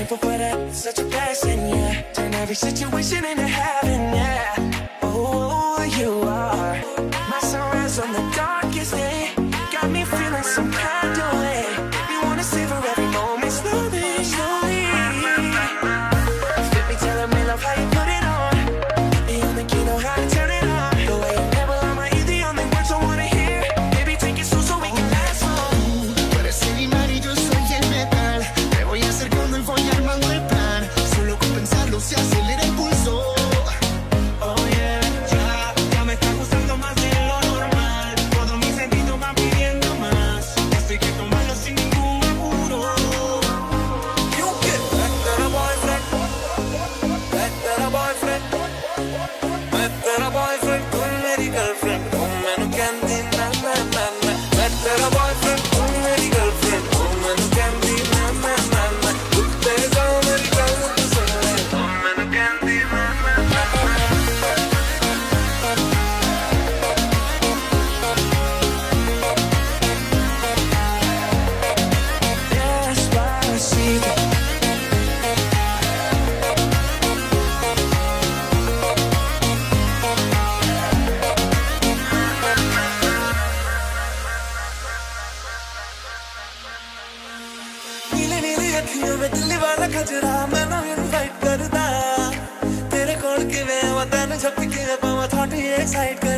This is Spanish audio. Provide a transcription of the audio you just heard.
thankful for that, such a blessing, yeah. Turn every situation into heaven, yeah. Oh, you are my sunrise on the darkest day. Got me feeling some kind of way. You wanna savor every moment slowly, slowly. Fit me, telling me love how you put it on. You don't think you know how to turn it on. The way you never lie, my ear, the only words I wanna hear. Baby, take it slow so we can last long. Tú eres el imán y yo soy el metal. Me voy acercando y voy armando el plan. Solo con pensarlo se acelera el pulso. Oh yeah, ya me está gustando más de lo normal. Todos mis sentidos van pidiendo más. Esto hay que tomarlo sin ningún apuro. You get back to the boyfriend. Back to the boyfriend. Back to the boyfriend. Con मेरी girlfriend. Con मैनू कहंदी ना ना ना ना. Back to the boyfriend. Con मेरी girlfriend. Con मैनू कहंदी ना ना ना ना. उत्ते जाओ मेरी गल तू सुन ले. Con मैनू कहंदी ना ना ना ना. Despacito. नीली नीली अखियों में दिल्ली वाला खजरा मैनू इनवाइट करदा तेरे कोल किवें आवां तैनू झपके पावां थॉट ये एक्साइट कर